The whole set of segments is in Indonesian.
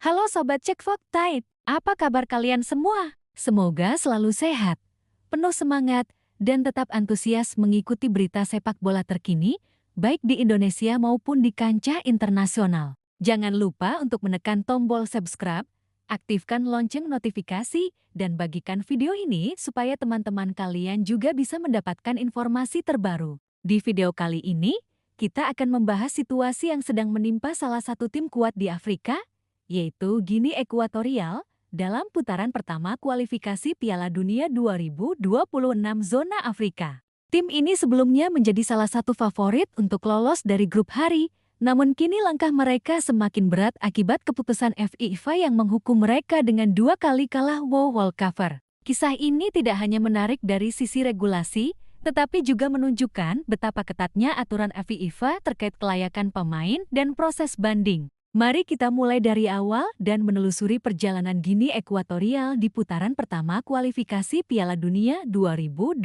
Halo Sobat Cek Tide, apa kabar kalian semua? Semoga selalu sehat, penuh semangat, dan tetap antusias mengikuti berita sepak bola terkini, baik di Indonesia maupun di kancah internasional. Jangan lupa untuk menekan tombol subscribe, aktifkan lonceng notifikasi, dan bagikan video ini supaya teman-teman kalian juga bisa mendapatkan informasi terbaru. Di video kali ini, kita akan membahas situasi yang sedang menimpa salah satu tim kuat di Afrika, yaitu Guinea Ekuatorial, dalam putaran pertama kualifikasi Piala Dunia 2026 zona Afrika. Tim ini sebelumnya menjadi salah satu favorit untuk lolos dari grup hari, namun kini langkah mereka semakin berat akibat keputusan FIFA yang menghukum mereka dengan 2 kali kalah walkover. Kisah ini tidak hanya menarik dari sisi regulasi, tetapi juga menunjukkan betapa ketatnya aturan FIFA terkait kelayakan pemain dan proses banding. Mari kita mulai dari awal dan menelusuri perjalanan Guinea Ekuatorial di putaran pertama kualifikasi Piala Dunia 2026.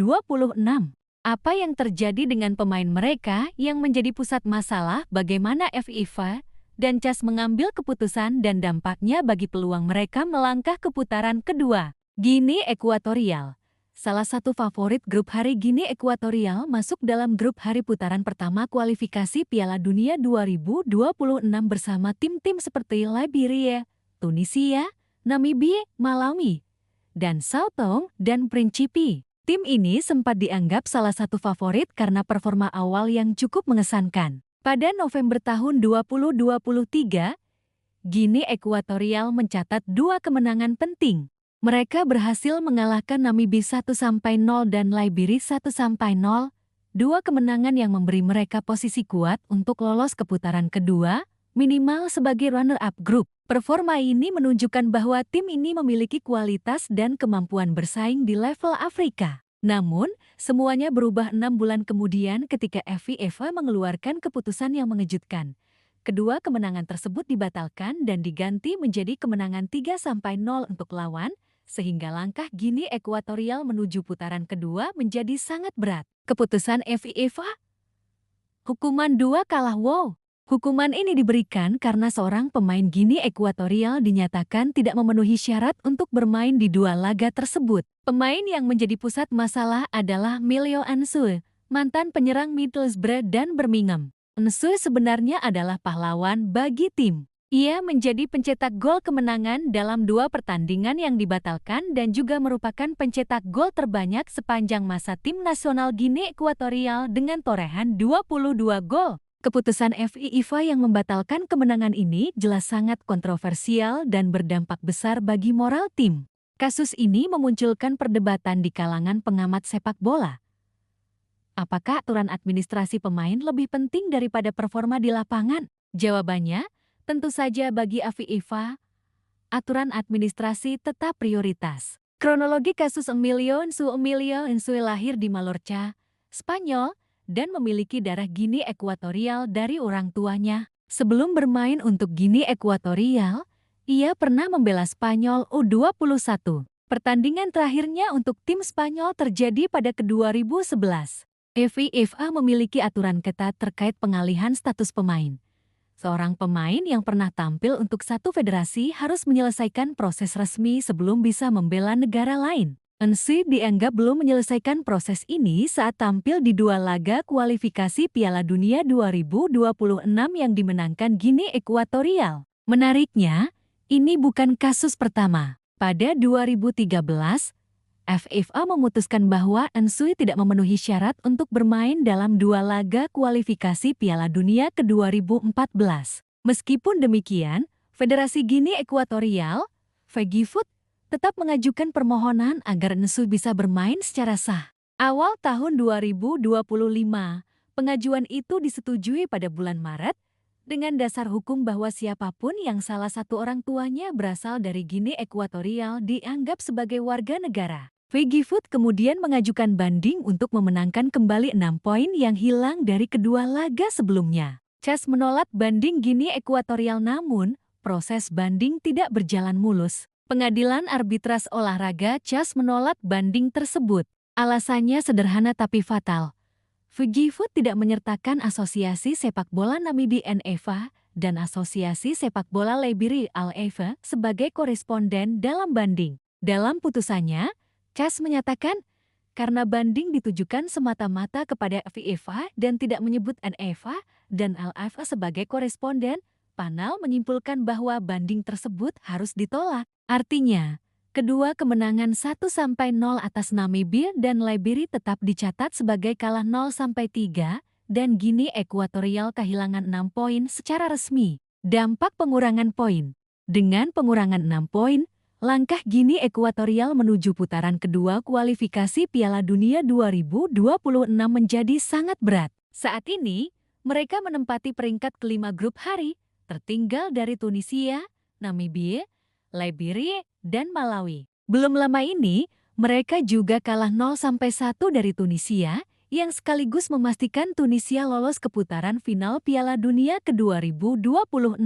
Apa yang terjadi dengan pemain mereka yang menjadi pusat masalah, bagaimana FIFA dan CAS mengambil keputusan dan dampaknya bagi peluang mereka melangkah ke putaran kedua. Guinea Ekuatorial, salah satu favorit grup hari. Guinea Ekuatorial masuk dalam grup hari putaran pertama kualifikasi Piala Dunia 2026 bersama tim-tim seperti Liberia, Tunisia, Namibia, Malawi, dan Sao Tome dan Principe. Tim ini sempat dianggap salah satu favorit karena performa awal yang cukup mengesankan. Pada November tahun 2023, Guinea Ekuatorial mencatat 2 kemenangan penting. Mereka berhasil mengalahkan Namibia 1-0 dan Liberia 1-0, 2 kemenangan yang memberi mereka posisi kuat untuk lolos ke putaran kedua, minimal sebagai runner-up grup. Performa ini menunjukkan bahwa tim ini memiliki kualitas dan kemampuan bersaing di level Afrika. Namun, semuanya berubah 6 bulan kemudian ketika FIFA mengeluarkan keputusan yang mengejutkan. Kedua kemenangan tersebut dibatalkan dan diganti menjadi kemenangan 3-0 untuk lawan, sehingga langkah Guinea Ekuatorial menuju putaran kedua menjadi sangat berat. Keputusan FIFA? Hukuman 2 kalah wow. Hukuman ini diberikan karena seorang pemain Guinea Ekuatorial dinyatakan tidak memenuhi syarat untuk bermain di 2 laga tersebut. Pemain yang menjadi pusat masalah adalah Milio Ansue, mantan penyerang Middlesbrough dan Birmingham. Ansue sebenarnya adalah pahlawan bagi tim. Ia menjadi pencetak gol kemenangan dalam 2 pertandingan yang dibatalkan dan juga merupakan pencetak gol terbanyak sepanjang masa tim nasional Guinea Ekuatorial dengan torehan 22 gol. Keputusan FIFA yang membatalkan kemenangan ini jelas sangat kontroversial dan berdampak besar bagi moral tim. Kasus ini memunculkan perdebatan di kalangan pengamat sepak bola. Apakah aturan administrasi pemain lebih penting daripada performa di lapangan? Jawabannya, tentu saja bagi FIFA, aturan administrasi tetap prioritas. Kronologi kasus Emilio Ansue lahir di Mallorca, Spanyol, dan memiliki darah Guinea Ekuatorial dari orang tuanya. Sebelum bermain untuk Guinea Ekuatorial, ia pernah membela Spanyol U21. Pertandingan terakhirnya untuk tim Spanyol terjadi pada 2011. FIFA memiliki aturan ketat terkait pengalihan status pemain. Seorang pemain yang pernah tampil untuk satu federasi harus menyelesaikan proses resmi sebelum bisa membela negara lain. Ansue dianggap belum menyelesaikan proses ini saat tampil di 2 laga kualifikasi Piala Dunia 2026 yang dimenangkan Guinea Ekuatorial. Menariknya, ini bukan kasus pertama. Pada 2013, FIFA memutuskan bahwa Ansue tidak memenuhi syarat untuk bermain dalam 2 laga kualifikasi Piala Dunia ke 2014. Meskipun demikian, Federasi Guinea Ekuatorial, FEGIFOOT, tetap mengajukan permohonan agar Ansue bisa bermain secara sah. Awal tahun 2025, pengajuan itu disetujui pada bulan Maret dengan dasar hukum bahwa siapapun yang salah satu orang tuanya berasal dari Guinea Ekuatorial dianggap sebagai warga negara. FEGIFOOT kemudian mengajukan banding untuk memenangkan kembali 6 poin yang hilang dari kedua laga sebelumnya. CAS menolak banding Guinea Ekuatorial, namun proses banding tidak berjalan mulus. Pengadilan Arbitras Olahraga CAS menolak banding tersebut. Alasannya sederhana tapi fatal. FEGIFOOT tidak menyertakan Asosiasi Sepak Bola Namibia NFA dan Asosiasi Sepak Bola Liberia Al-Eva sebagai koresponden dalam banding. Dalam putusannya, CAS menyatakan, karena banding ditujukan semata-mata kepada FIFA dan tidak menyebut NFA dan Al-Eva sebagai koresponden, panel menyimpulkan bahwa banding tersebut harus ditolak. Artinya, kedua kemenangan 1-0 atas Namibia dan Liberia tetap dicatat sebagai kalah 0-3 dan Guinea Ekuatorial kehilangan 6 poin secara resmi. Dampak pengurangan poin. Dengan pengurangan 6 poin, langkah Guinea Ekuatorial menuju putaran kedua kualifikasi Piala Dunia 2026 menjadi sangat berat. Saat ini, mereka menempati peringkat kelima grup hari, tertinggal dari Tunisia, Namibia, Liberia, dan Malawi. Belum lama ini, mereka juga kalah 0-1 dari Tunisia, yang sekaligus memastikan Tunisia lolos ke putaran final Piala Dunia ke-2026.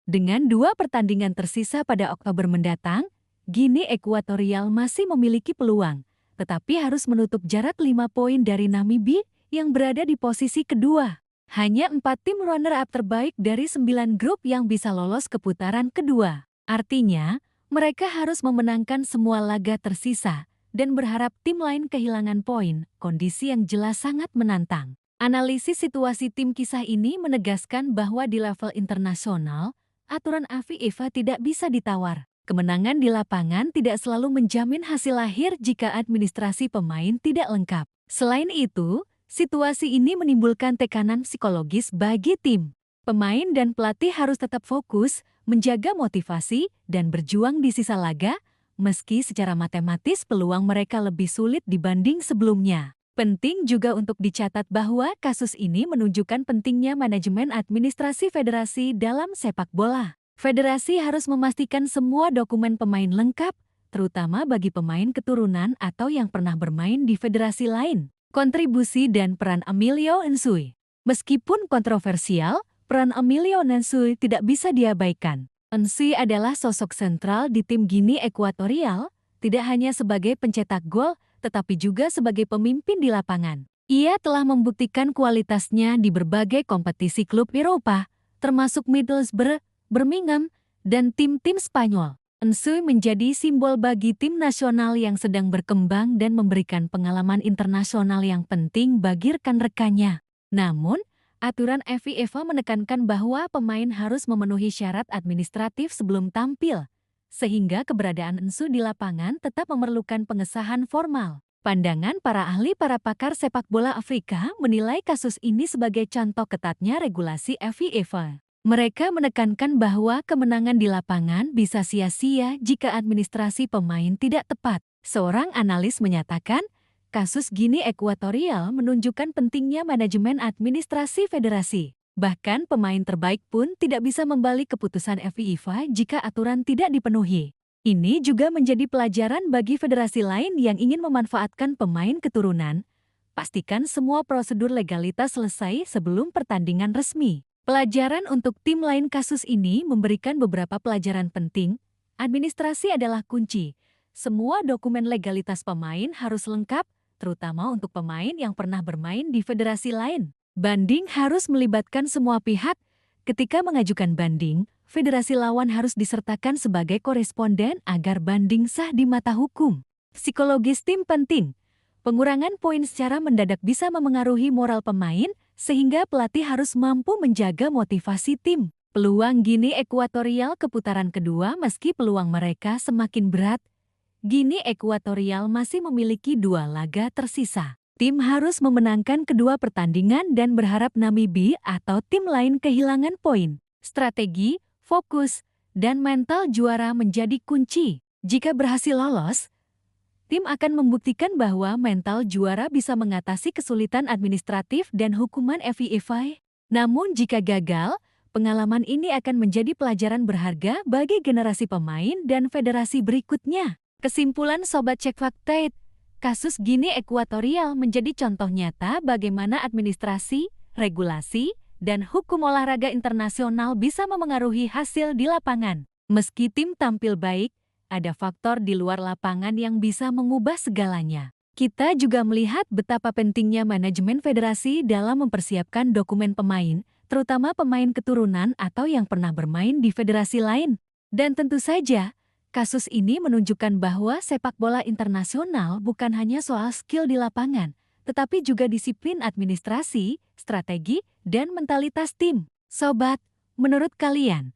Dengan 2 pertandingan tersisa pada Oktober mendatang, Guinea Ekuatorial masih memiliki peluang, tetapi harus menutup jarak 5 poin dari Namibia yang berada di posisi kedua. Hanya 4 tim runner-up terbaik dari 9 grup yang bisa lolos ke putaran kedua. Artinya, mereka harus memenangkan semua laga tersisa dan berharap tim lain kehilangan poin, kondisi yang jelas sangat menantang. Analisis situasi tim kisah ini menegaskan bahwa di level internasional, aturan FIFA tidak bisa ditawar. Kemenangan di lapangan tidak selalu menjamin hasil akhir jika administrasi pemain tidak lengkap. Selain itu, situasi ini menimbulkan tekanan psikologis bagi tim. Pemain dan pelatih harus tetap fokus, menjaga motivasi, dan berjuang di sisa laga, meski secara matematis peluang mereka lebih sulit dibanding sebelumnya. Penting juga untuk dicatat bahwa kasus ini menunjukkan pentingnya manajemen administrasi federasi dalam sepak bola. Federasi harus memastikan semua dokumen pemain lengkap, terutama bagi pemain keturunan atau yang pernah bermain di federasi lain. Kontribusi dan peran Emilio Nsue. Meskipun kontroversial, peran Emilio Nsue tidak bisa diabaikan. Nsue adalah sosok sentral di tim Guinea Ekuatorial, tidak hanya sebagai pencetak gol, tetapi juga sebagai pemimpin di lapangan. Ia telah membuktikan kualitasnya di berbagai kompetisi klub Eropa, termasuk Middlesbrough, Birmingham, dan tim-tim Spanyol. Nsue menjadi simbol bagi tim nasional yang sedang berkembang dan memberikan pengalaman internasional yang penting bagi rekan-rekannya. Namun, aturan FIFA menekankan bahwa pemain harus memenuhi syarat administratif sebelum tampil, sehingga keberadaan Nsue di lapangan tetap memerlukan pengesahan formal. Pandangan para pakar sepak bola Afrika menilai kasus ini sebagai contoh ketatnya regulasi FIFA. Mereka menekankan bahwa kemenangan di lapangan bisa sia-sia jika administrasi pemain tidak tepat. Seorang analis menyatakan, kasus Guinea Ekuatorial menunjukkan pentingnya manajemen administrasi federasi. Bahkan pemain terbaik pun tidak bisa membalik keputusan FIFA jika aturan tidak dipenuhi. Ini juga menjadi pelajaran bagi federasi lain yang ingin memanfaatkan pemain keturunan. Pastikan semua prosedur legalitas selesai sebelum pertandingan resmi. Pelajaran untuk tim lain kasus ini memberikan beberapa pelajaran penting. Administrasi adalah kunci. Semua dokumen legalitas pemain harus lengkap, terutama untuk pemain yang pernah bermain di federasi lain. Banding harus melibatkan semua pihak. Ketika mengajukan banding, federasi lawan harus disertakan sebagai koresponden agar banding sah di mata hukum. Psikologis tim penting. Pengurangan poin secara mendadak bisa memengaruhi moral pemain, sehingga pelatih harus mampu menjaga motivasi tim. Peluang Guinea Ekuatorial ke putaran kedua meski peluang mereka semakin berat, Guinea Ekuatorial masih memiliki 2 laga tersisa. Tim harus memenangkan kedua pertandingan dan berharap Namibia atau tim lain kehilangan poin. Strategi, fokus, dan mental juara menjadi kunci. Jika berhasil lolos, tim akan membuktikan bahwa mental juara bisa mengatasi kesulitan administratif dan hukuman FIFA. Namun jika gagal, pengalaman ini akan menjadi pelajaran berharga bagi generasi pemain dan federasi berikutnya. Kesimpulan Sobat Cek Fakta, kasus Guinea Ekuatorial menjadi contoh nyata bagaimana administrasi, regulasi, dan hukum olahraga internasional bisa memengaruhi hasil di lapangan. Meski tim tampil baik, ada faktor di luar lapangan yang bisa mengubah segalanya. Kita juga melihat betapa pentingnya manajemen federasi dalam mempersiapkan dokumen pemain, terutama pemain keturunan atau yang pernah bermain di federasi lain. Dan tentu saja, kasus ini menunjukkan bahwa sepak bola internasional bukan hanya soal skill di lapangan, tetapi juga disiplin administrasi, strategi, dan mentalitas tim. Sobat, menurut kalian,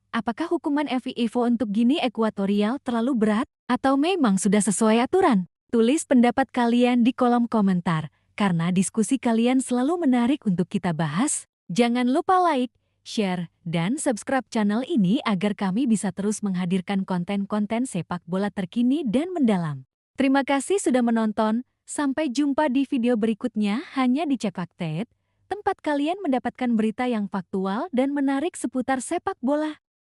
apakah hukuman FIFO untuk Gini Ekuatorial terlalu berat atau memang sudah sesuai aturan? Tulis pendapat kalian di kolom komentar, karena diskusi kalian selalu menarik untuk kita bahas. Jangan lupa like, share, dan subscribe channel ini agar kami bisa terus menghadirkan konten-konten sepak bola terkini dan mendalam. Terima kasih sudah menonton, sampai jumpa di video berikutnya hanya di Cepakted, tempat kalian mendapatkan berita yang faktual dan menarik seputar sepak bola.